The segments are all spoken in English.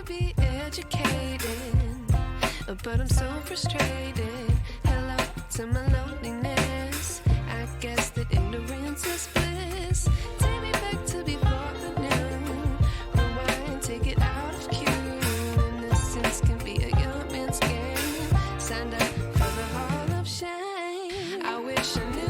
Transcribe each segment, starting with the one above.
be educated, but I'm so frustrated. Hello to my loneliness. I guess that ignorance is bliss. Take me back to before the new. Rewind, take it out of cue. Innocence can be a young man's game. Signed up for the hall of shame. I wish I knew.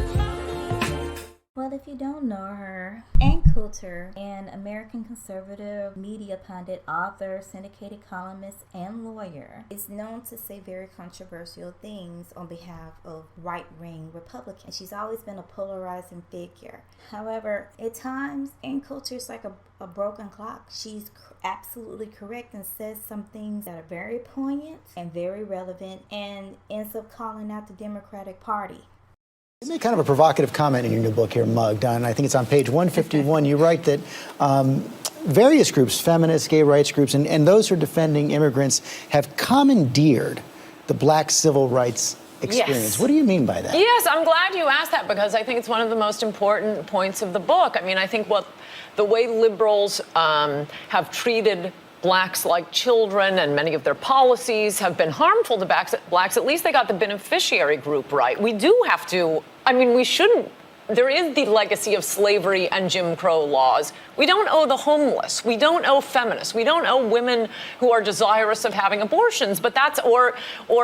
Well, if you don't know her, Ann Coulter, an American conservative media pundit, author, syndicated columnist, and lawyer, is known to say very controversial things on behalf of right-wing Republicans. She's always been a polarizing figure. However, at times, Ann Coulter is like a broken clock. She's absolutely correct and says some things that are very poignant and very relevant and ends up calling out the Democratic Party. You made kind of a provocative comment in your new book here, Mugged, and I think it's on page 151. You write that various groups, feminists, gay rights groups, and those who are defending immigrants have commandeered the black civil rights experience. Yes. What do you mean by that? Yes, I'm glad you asked that because I think it's one of the most important points of the book. I mean, I think the way liberals have treated blacks like children and many of their policies have been harmful to blacks. At least they got the beneficiary group right. We do have to, I mean, we shouldn't. There is the legacy of slavery and Jim Crow laws. We don't owe the homeless. We don't owe feminists. We don't owe women who are desirous of having abortions, but that's, or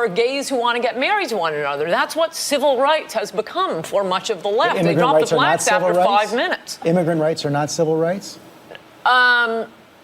gays who want to get married to one another. That's what civil rights has become for much of the left. They dropped the blacks after 5 minutes. Immigrant rights are not civil rights?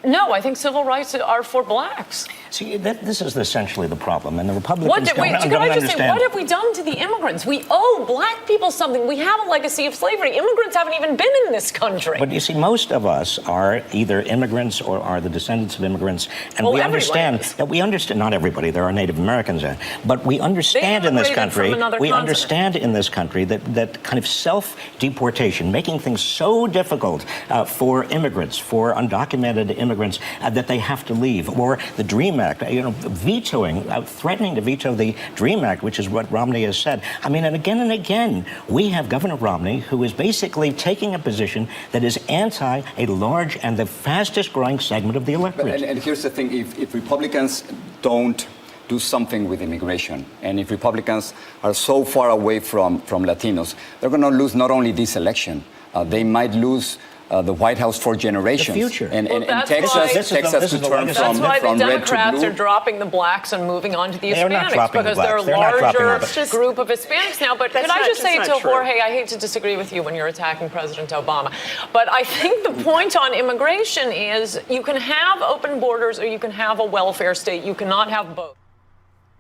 No, I think civil rights are for blacks. See, this is essentially the problem, and the Republicans Can I just understand. say, what have we done to the immigrants? We owe black people something. We have a legacy of slavery. Immigrants haven't even been in this country. But you see, most of us are either immigrants or are the descendants of immigrants, and we understand that not everybody. There are Native Americans, but we understand in this country. We understand in this country that kind of self-deportation, making things so difficult for immigrants, for undocumented immigrants, that they have to leave, or the DREAM Act, vetoing, threatening to veto the DREAM Act, which is what Romney has said. I mean, and again, we have Governor Romney, who is basically taking a position that is anti a large and the fastest growing segment of the electorate. And here's the thing, if Republicans don't do something with immigration, and if Republicans are so far away from Latinos, they're going to lose not only this election, they might lose the White House for generations. The future. And Texas to turn That's why the from red to Democrats blue. are dropping the blacks and moving on to the They're not Hispanics dropping the because they're a blacks. larger group of Hispanics now. But could I just say to Jorge, I hate to disagree with you when you're attacking President Obama, but I think the point on immigration is you can have open borders or you can have a welfare state. You cannot have both.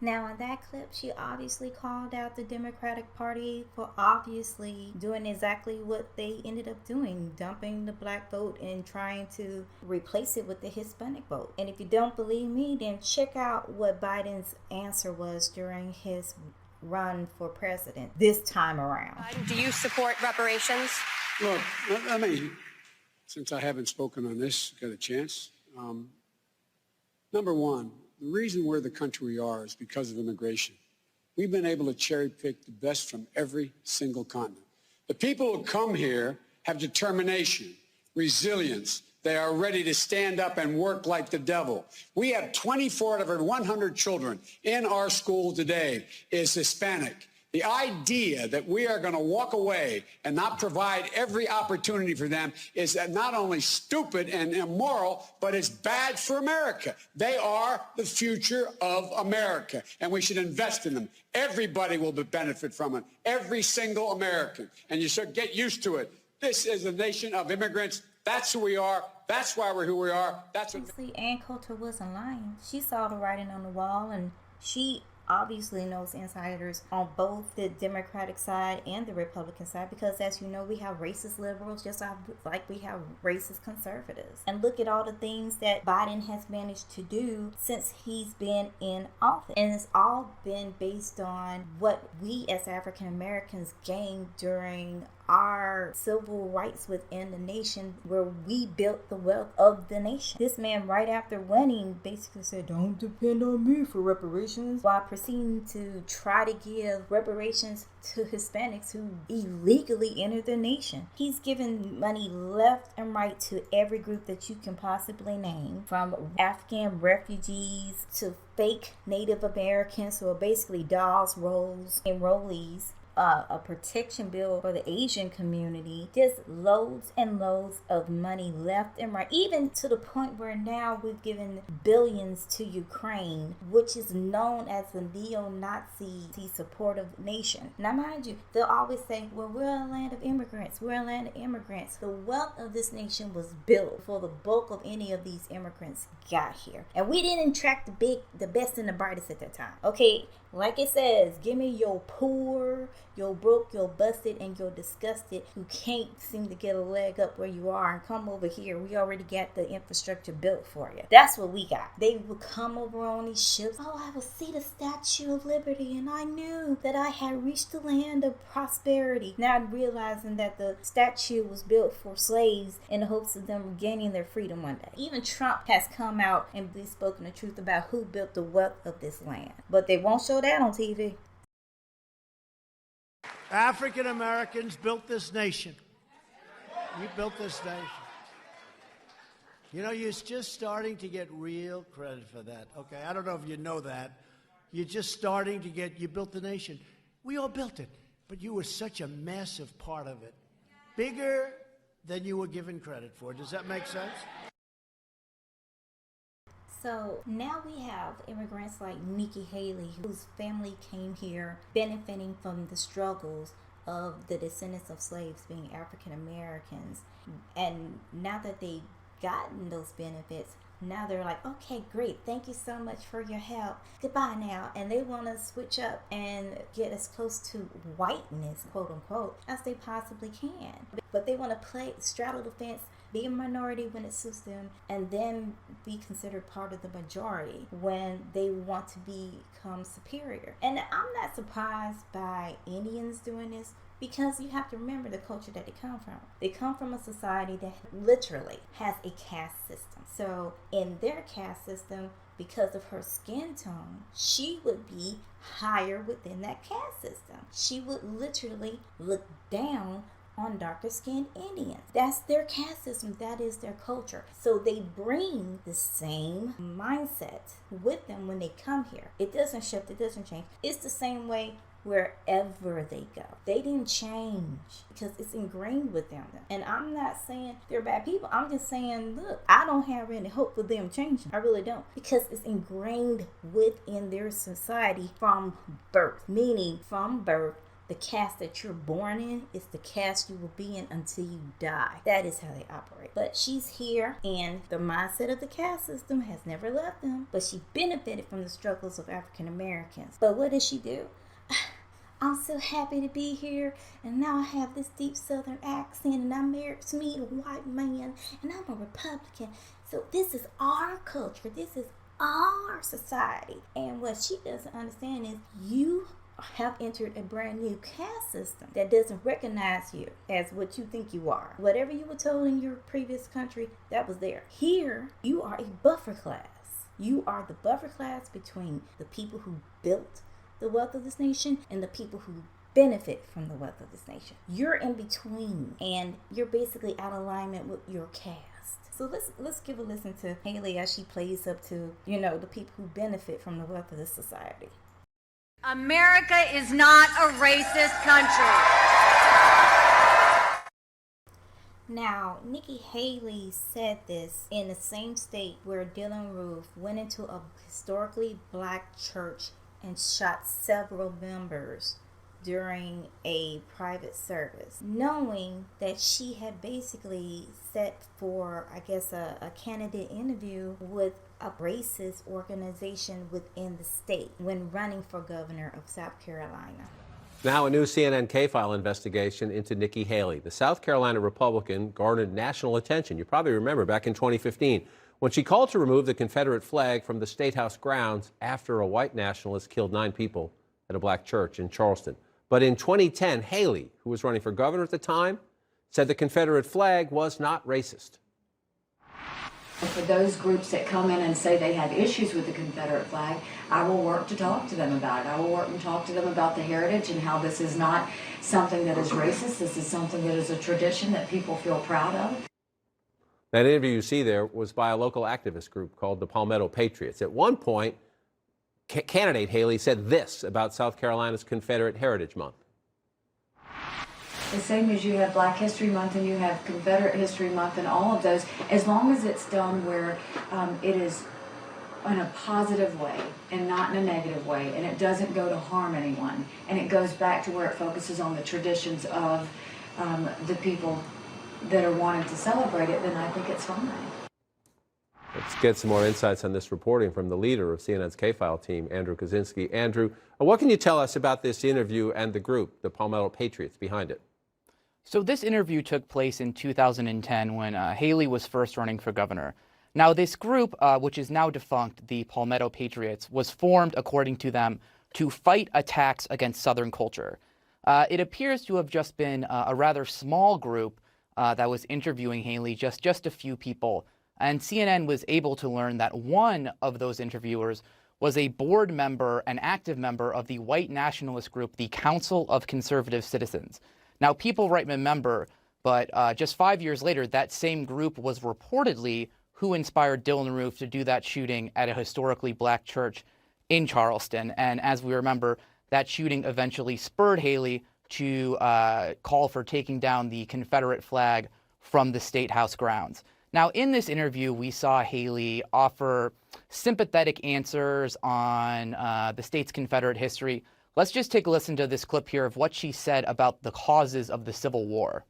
Now, in that clip, she obviously called out the Democratic Party for obviously doing exactly what they ended up doing, dumping the black vote and trying to replace it with the Hispanic vote. And if you don't believe me, then check out what Biden's answer was during his run for president this time around. Do you support reparations? Look, I mean, since I haven't spoken on this, got a chance. Number one, the reason we're the country we are is because of immigration. We've been able to cherry pick the best from every single continent. The people who come here have determination, resilience. They are ready to stand up and work like the devil. We have 24 out of every 100 children in our school today is Hispanic. The idea that we are going to walk away and not provide every opportunity for them is not only stupid and immoral, but it's bad for America. They are the future of America, and we should invest in them. Everybody will benefit from it, every single American, and you should get used to it. This is a nation of immigrants. That's who we are. That's why we're who we are. That's what. Obviously, Ann Coulter wasn't lying. She saw the writing on the wall, and she obviously knows insiders on both the Democratic side and the Republican side, because as you know, we have racist liberals just like we have racist conservatives. And look at all the things that Biden has managed to do since he's been in office, and it's all been based on what we as African Americans gained during our civil rights within the nation where we built the wealth of the nation. This man, right after winning, basically said, don't depend on me for reparations, while proceeding to try to give reparations to Hispanics who illegally entered the nation. He's given money left and right to every group that you can possibly name, from African refugees to fake Native Americans who are basically dolls, enrollees. A protection bill for the Asian community, just loads and loads of money left and right, even to the point where now we've given billions to Ukraine, which is known as the neo-Nazi supportive nation. Now mind you, they'll always say, well, we're a land of immigrants, we're a land of immigrants. The wealth of this nation was built before the bulk of any of these immigrants got here, and we didn't attract the best and the brightest at that time. Okay, like it says, give me your poor, your broke, your busted, and your disgusted who can't seem to get a leg up where you are and come over here. We already got the infrastructure built for you. That's what we got. They would come over on these ships. Oh, I will see the Statue of Liberty, and I knew that I had reached the land of prosperity. Now realizing that the statue was built for slaves in the hopes of them regaining their freedom one day. Even Trump has come out and spoken the truth about who built the wealth of this land. But they won't show that on TV. African Americans built this nation. You built this nation. You know, you're just starting to get real credit for that. Okay, I don't know if you know that. You're just starting to get, you built the nation. We all built it, but you were such a massive part of it. Bigger than you were given credit for. Does that make sense? So now we have immigrants like Nikki Haley, whose family came here benefiting from the struggles of the descendants of slaves being African Americans. And now that they've gotten those benefits, now they're like, okay, great, thank you so much for your help. Goodbye now. And they want to switch up and get as close to whiteness, quote unquote, as they possibly can. But they want to straddle the fence, be a minority when it suits them, and then be considered part of the majority when they want to become superior. And I'm not surprised by Indians doing this, because you have to remember the culture that they come from. They come from a society that literally has a caste system. So in their caste system, because of her skin tone, she would be higher within that caste system. She would literally look down on darker skinned Indians. That's their caste system. That is their culture. So they bring the same mindset with them when they come here. It doesn't shift. It doesn't change. It's the same way wherever they go. They didn't change because it's ingrained with them. And I'm not saying they're bad people. I'm just saying, look, I don't have any hope for them changing. I really don't. Because it's ingrained within their society from birth. Meaning, from birth, the caste that you're born in is the caste you will be in until you die. That is how they operate. But she's here, and the mindset of the caste system has never left them. But she benefited from the struggles of African Americans. But what does she do? I'm so happy to be here, and now I have this deep Southern accent, and I'm married to me, a white man, and I'm a Republican. So this is our culture. This is our society. And what she doesn't understand is you have entered a brand new caste system that doesn't recognize you as what you think you are. Whatever you were told in your previous country, that was there. Here, you are a buffer class. You are the buffer class between the people who built the wealth of this nation and the people who benefit from the wealth of this nation. You're in between, and you're basically out of alignment with your caste. So let's give a listen to Haley as she plays up to, the people who benefit from the wealth of this society. America is not a racist country. Now, Nikki Haley said this in the same state where Dylan Roof went into a historically black church and shot several members during a private service, knowing that she had basically set for, I guess, a candidate interview with a racist organization within the state when running for governor of South Carolina. Now a new CNN K-File investigation into Nikki Haley. The South Carolina Republican garnered national attention. You probably remember back in 2015 when she called to remove the Confederate flag from the State House grounds after a white nationalist killed 9 people at a black church in Charleston. But in 2010, Haley, who was running for governor at the time, said the Confederate flag was not racist. For those groups that come in and say they have issues with the Confederate flag, I will work to talk to them about it. I will work and talk to them about the heritage and how this is not something that is racist. This is something that is a tradition that people feel proud of. That interview you see there was by a local activist group called the Palmetto Patriots. At one point, candidate Haley said this about South Carolina's Confederate Heritage Month. The same as you have Black History Month and you have Confederate History Month and all of those, as long as it's done where it is in a positive way and not in a negative way, and it doesn't go to harm anyone, and it goes back to where it focuses on the traditions of the people that are wanting to celebrate it, then I think it's fine. Let's get some more insights on this reporting from the leader of CNN's K-File team, Andrew Kaczynski. Andrew, what can you tell us about this interview and the group, the Palmetto Patriots, behind it? So this interview took place in 2010 when Haley was first running for governor. Now this group, which is now defunct, the Palmetto Patriots, was formed, according to them, to fight attacks against Southern culture. It appears to have just been a rather small group that was interviewing Haley, just a few people. And CNN was able to learn that one of those interviewers was a board member, an active member of the white nationalist group, the Council of Conservative Citizens. Now, people might remember, but just 5 years later, that same group was reportedly who inspired Dylann Roof to do that shooting at a historically black church in Charleston. And as we remember, that shooting eventually spurred Haley to call for taking down the Confederate flag from the State House grounds. Now, in this interview, we saw Haley offer sympathetic answers on the state's Confederate history. Let's just take a listen to this clip here of what she said about the causes of the Civil War.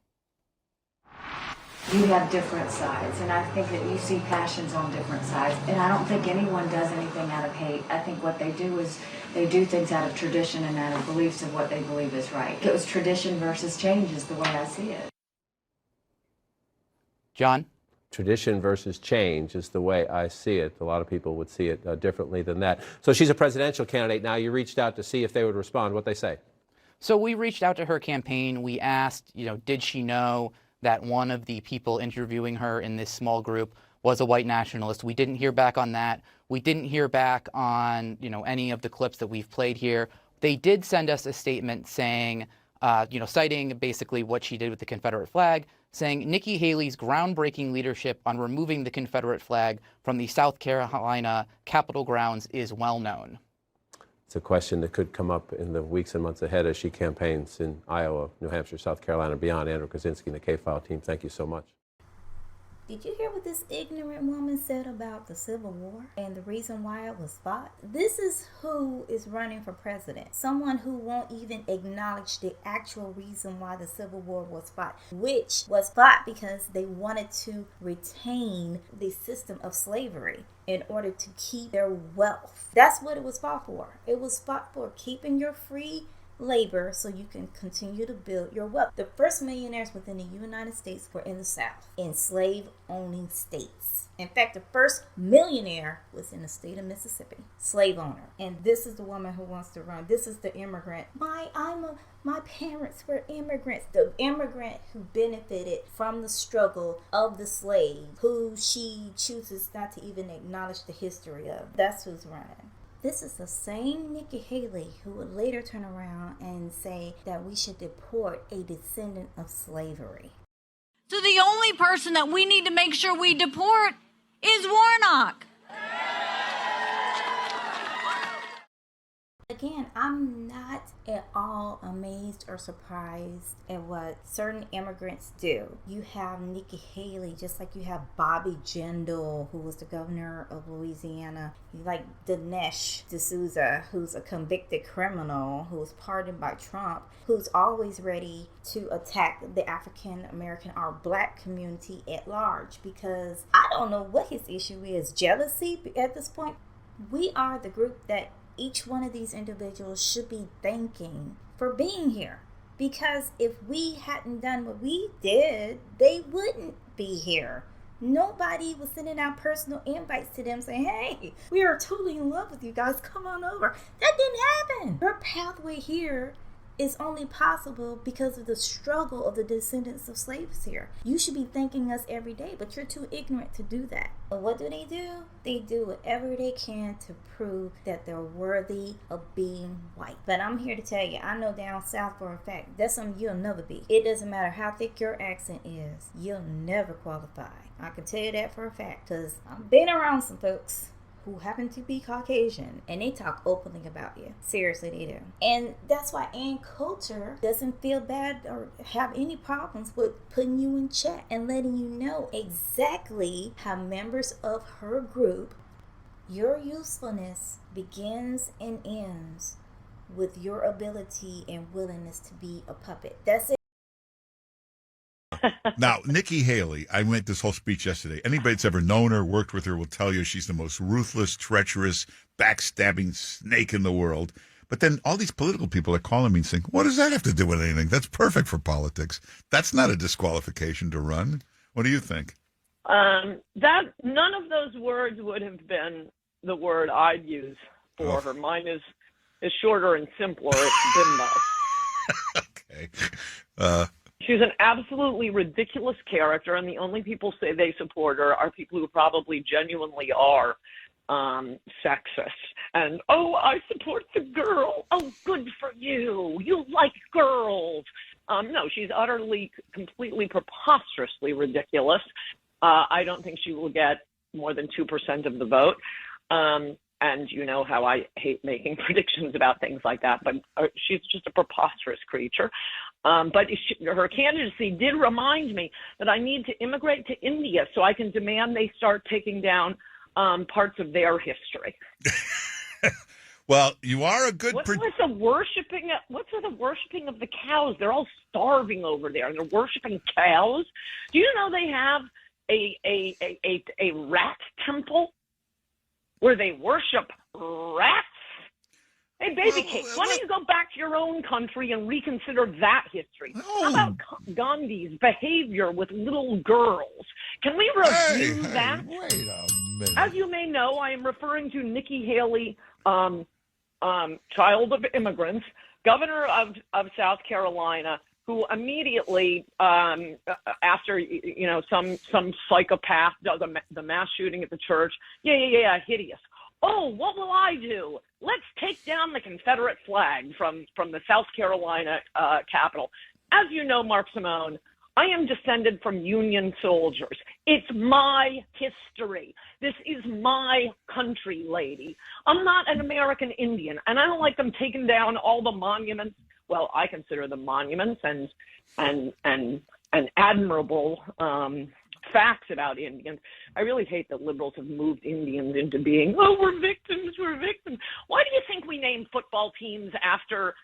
You have different sides, and I think that you see passions on different sides, and I don't think anyone does anything out of hate. I think what they do is they do things out of tradition and out of beliefs of what they believe is right. It was tradition versus change is the way I see it. John? Tradition versus change is the way I see it. A lot of people would see it differently than that. So she's a presidential candidate now. You reached out to see if they would respond. What'd they say? So we reached out to her campaign. We asked, did she know that one of the people interviewing her in this small group was a white nationalist? We didn't hear back on that. We didn't hear back on, any of the clips that we've played here. They did send us a statement saying, citing basically what she did with the Confederate flag, saying Nikki Haley's groundbreaking leadership on removing the Confederate flag from the South Carolina Capitol grounds is well known. It's a question that could come up in the weeks and months ahead as she campaigns in Iowa, New Hampshire, South Carolina, and beyond. Andrew Kaczynski and the K-File team, thank you so much. Did you hear what this ignorant woman said about the Civil War and the reason why it was fought? This is who is running for president. Someone who won't even acknowledge the actual reason why the Civil War was fought, which was fought because they wanted to retain the system of slavery in order to keep their wealth. That's what it was fought for. It was fought for keeping your free labor so you can continue to build your wealth. The first millionaires within the United States were in the South, in slave-owning states. In fact, the first millionaire was in the state of Mississippi, slave owner. And this is the woman who wants to run. This is the immigrant. My parents were immigrants. The immigrant who benefited from the struggle of the slave, who she chooses not to even acknowledge the history of. That's who's running. This is the same Nikki Haley who would later turn around and say that we should deport a descendant of slavery. So the only person that we need to make sure we deport is Warnock. Again, I'm not at all amazed or surprised at what certain immigrants do. You have Nikki Haley, just like you have Bobby Jindal, who was the governor of Louisiana. You like Dinesh D'Souza, who's a convicted criminal, who was pardoned by Trump, who's always ready to attack the African American or black community at large, because I don't know what his issue is. Jealousy at this point? We are the group that each one of these individuals should be thanking for being here. Because if we hadn't done what we did, they wouldn't be here. Nobody was sending out personal invites to them saying, hey, we are totally in love with you guys, come on over. That didn't happen. Your pathway here is only possible because of the struggle of the descendants of slaves here. You should be thanking us every day, but you're too ignorant to do that. But what do? They do whatever they can to prove that they're worthy of being white. But I'm here to tell you, I know down south for a fact, that's something you'll never be. It doesn't matter how thick your accent is, you'll never qualify. I can tell you that for a fact, because I've been around some folks who happen to be Caucasian, and they talk openly about you. Seriously, they do. And that's why Ann Coulter doesn't feel bad or have any problems with putting you in check and letting you know exactly how members of her group, your usefulness begins and ends with your ability and willingness to be a puppet. That's it. Now, Nikki Haley, I went this whole speech yesterday. Anybody that's ever known her, worked with her, will tell you she's the most ruthless, treacherous, backstabbing snake in the world. But then all these political people are calling me and saying, what does that have to do with anything? That's perfect for politics. That's not a disqualification to run. What do you think? That none of those words would have been the word I'd use for her. Mine is shorter and simpler. It's bimbo. Okay. She's an absolutely ridiculous character, and the only people say they support her are people who probably genuinely are sexist. And, oh, I support the girl. Oh, good for you. You like girls. No, she's utterly, completely, preposterously ridiculous. I don't think she will get more than 2% of the vote. And you know how I hate making predictions about things like that, but she's just a preposterous creature. But her candidacy did remind me that I need to immigrate to India so I can demand they start taking down parts of their history. Well, you are a good... What's with the worshiping of the cows? They're all starving over there, and they're worshiping cows. Do you know they have a rat temple where they worship rats? Hey, baby cakes, why don't you go back to your own country and reconsider that history? How about Gandhi's behavior with little girls? Can we review that? Wait a minute. As you may know, I am referring to Nikki Haley, child of immigrants, governor of South Carolina, who immediately, after some psychopath does the mass shooting at the church, hideous. Oh, what will I do? Let's take down the Confederate flag from the South Carolina Capitol. As you know, Mark Simone, I am descended from Union soldiers. It's my history. This is my country, lady. I'm not an American Indian, and I don't like them taking down all the monuments. Well, I consider them monuments and admirable facts about Indians. I really hate that liberals have moved Indians into being, we're victims. Why do you think we name football teams after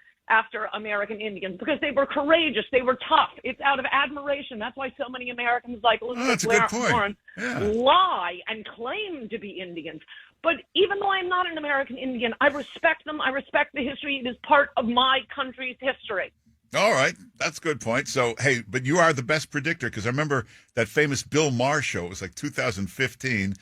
American Indians? Because they were courageous, they were tough. It's out of admiration. That's why so many Americans like Elizabeth Warren lie and claim to be Indians. But even though I'm not an American Indian, I respect them. I respect the history. It is part of my country's history. All right. That's a good point. So, hey, but you are the best predictor, because I remember that famous Bill Maher show. It was like 2015.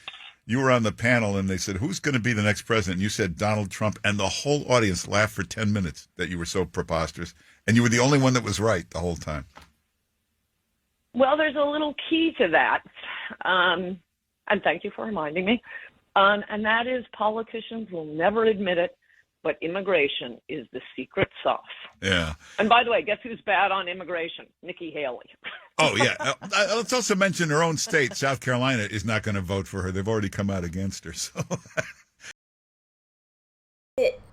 You were on the panel, and they said, who's going to be the next president? And you said Donald Trump, and the whole audience laughed for 10 minutes that you were so preposterous. And you were the only one that was right the whole time. Well, there's a little key to that. And thank you for reminding me. And that is, politicians will never admit it, but immigration is the secret sauce. Yeah. And by the way, guess who's bad on immigration? Nikki Haley. Oh, yeah. Let's also mention her own state, South Carolina, is not going to vote for her. They've already come out against her. So.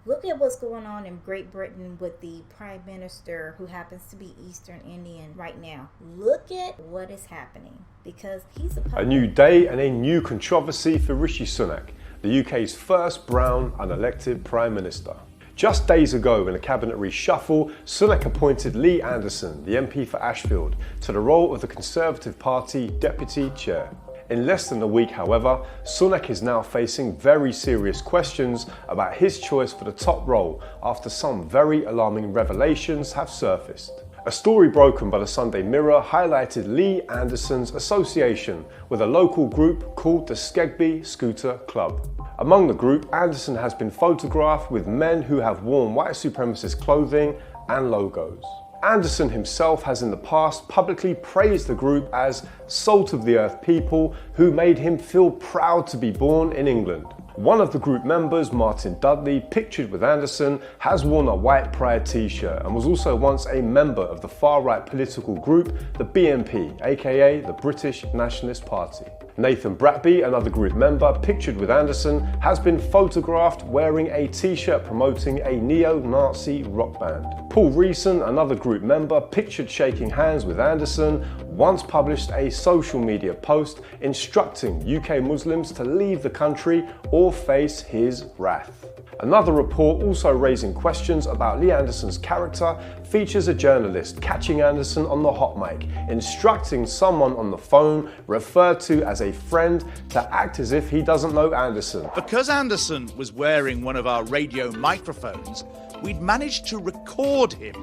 Look at what's going on in Great Britain with the Prime Minister who happens to be Eastern Indian right now. Look at what is happening, because he's a new day and a new controversy for Rishi Sunak, the UK's first brown unelected Prime Minister. Just days ago, in a cabinet reshuffle, Sunak appointed Lee Anderson, the MP for Ashfield, to the role of the Conservative Party Deputy Chair. In less than a week, however, Sunak is now facing very serious questions about his choice for the top role after some very alarming revelations have surfaced. A story broken by the Sunday Mirror highlighted Lee Anderson's association with a local group called the Skegby Scooter Club. Among the group, Anderson has been photographed with men who have worn white supremacist clothing and logos. Anderson himself has in the past publicly praised the group as salt of the earth people who made him feel proud to be born in England. One of the group members, Martin Dudley, pictured with Anderson, has worn a white pride t-shirt and was also once a member of the far-right political group, the BNP, aka the British Nationalist Party. Nathan Bratby, another group member, pictured with Anderson, has been photographed wearing a t-shirt promoting a neo-Nazi rock band. Paul Reeson, another group member, pictured shaking hands with Anderson, once published a social media post instructing UK Muslims to leave the country or face his wrath. Another report also raising questions about Lee Anderson's character features a journalist catching Anderson on the hot mic, instructing someone on the phone, referred to as a friend, to act as if he doesn't know Anderson. Because Anderson was wearing one of our radio microphones, we'd managed to record him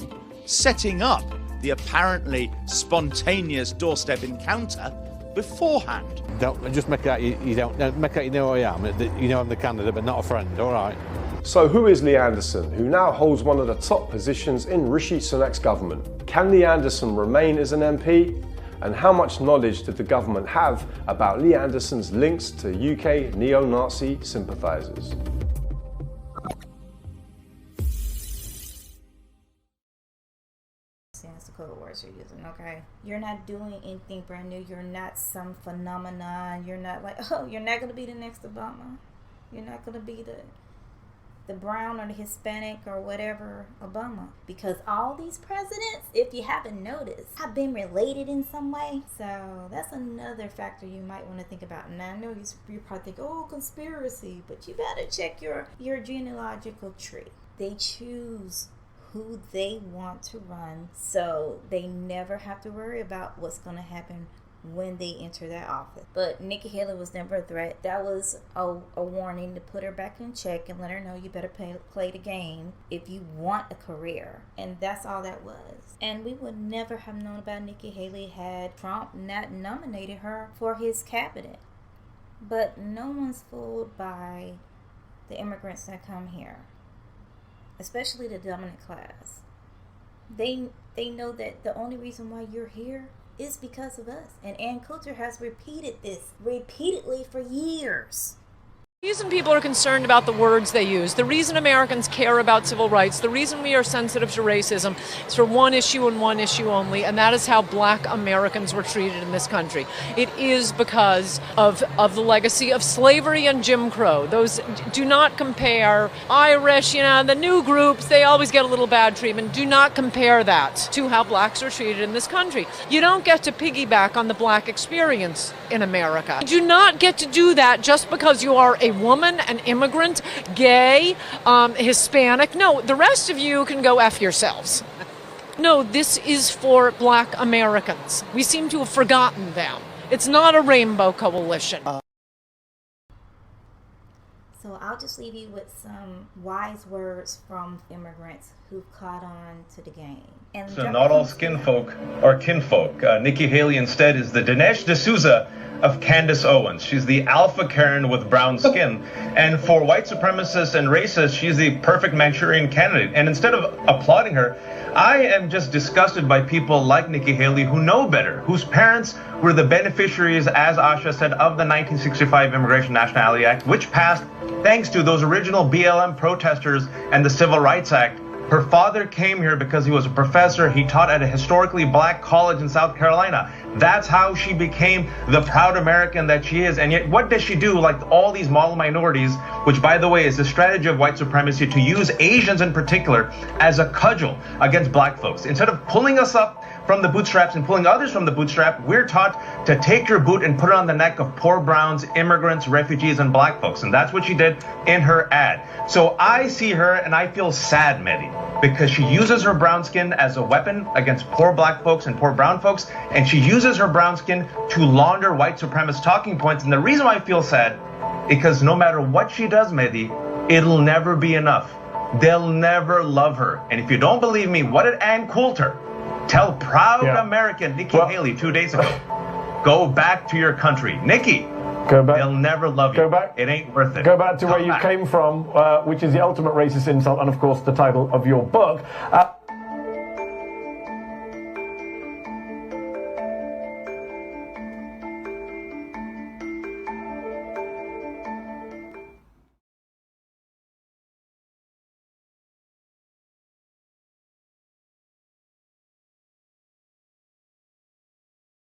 setting up the apparently spontaneous doorstep encounter beforehand. Don't just make out you don't make out you know who I am. You know I'm the candidate, but not a friend. All right. So who is Lee Anderson, who now holds one of the top positions in Rishi Sunak's government? Can Lee Anderson remain as an MP? And how much knowledge did the government have about Lee Anderson's links to UK neo-Nazi sympathisers? That's the code words you're using, okay? You're not doing anything brand new. You're not some phenomenon. You're not like, oh, you're not going to be the next Obama. You're not going to be the brown or the Hispanic or whatever Obama, because all these presidents, if you haven't noticed, have been related in some way. So that's another factor you might want to think about. And I know you probably think, oh, conspiracy, but you better check your genealogical tree. They choose who they want to run, so they never have to worry about what's going to happen when they enter that office. But Nikki Haley was never a threat. That was a warning to put her back in check and let her know you better play the game if you want a career. And that's all that was. And we would never have known about Nikki Haley had Trump not nominated her for his cabinet. But no one's fooled by the immigrants that come here, especially the dominant class. They know that the only reason why you're here is because of us. And Coulter has repeated this repeatedly for years. The reason people are concerned about the words they use, the reason Americans care about civil rights, the reason we are sensitive to racism is for one issue and one issue only, and that is how black Americans were treated in this country. It is because of the legacy of slavery and Jim Crow. Those do not compare. Irish, the new groups, they always get a little bad treatment. Do not compare that to how blacks are treated in this country. You don't get to piggyback on the black experience in America. You do not get to do that just because you are a woman, an immigrant, gay, Hispanic. No, the rest of you can go F yourselves. No, this is for black Americans. We seem to have forgotten them. It's not a rainbow coalition. So I'll just leave you with some wise words from immigrants who've caught on to the game. And so not all skin folk are kinfolk. Nikki Haley instead is the Dinesh D'Souza of Candace Owens. She's the alpha Karen with brown skin. And for white supremacists and racists, she's the perfect Manchurian candidate. And instead of applauding her, I am just disgusted by people like Nikki Haley who know better, whose parents were the beneficiaries, as Asha said, of the 1965 Immigration Nationality Act, which passed thanks to those original BLM protesters and the Civil Rights Act. Her father came here because he was a professor. He taught at a historically black college in South Carolina. That's how she became the proud American that she is. And yet, what does she do? Like all these model minorities, which, by the way, is the strategy of white supremacy to use Asians in particular as a cudgel against black folks. Instead of pulling us up from the bootstraps and pulling others from the bootstrap, we're taught to take your boot and put it on the neck of poor browns, immigrants, refugees, and black folks. And that's what she did in her ad. So I see her and I feel sad, Mehdi, because she uses her brown skin as a weapon against poor black folks and poor brown folks. And she uses her brown skin to launder white supremacist talking points. And the reason why I feel sad, because no matter what she does, Mehdi, it'll never be enough. They'll never love her. And if you don't believe me, what did Ann Coulter tell proud American Nikki Haley 2 days ago? Go back to your country. Nikki, go back. They'll never love you. Go back. It ain't worth it. Go back to where you came from, which is the ultimate racist insult, and of course the title of your book.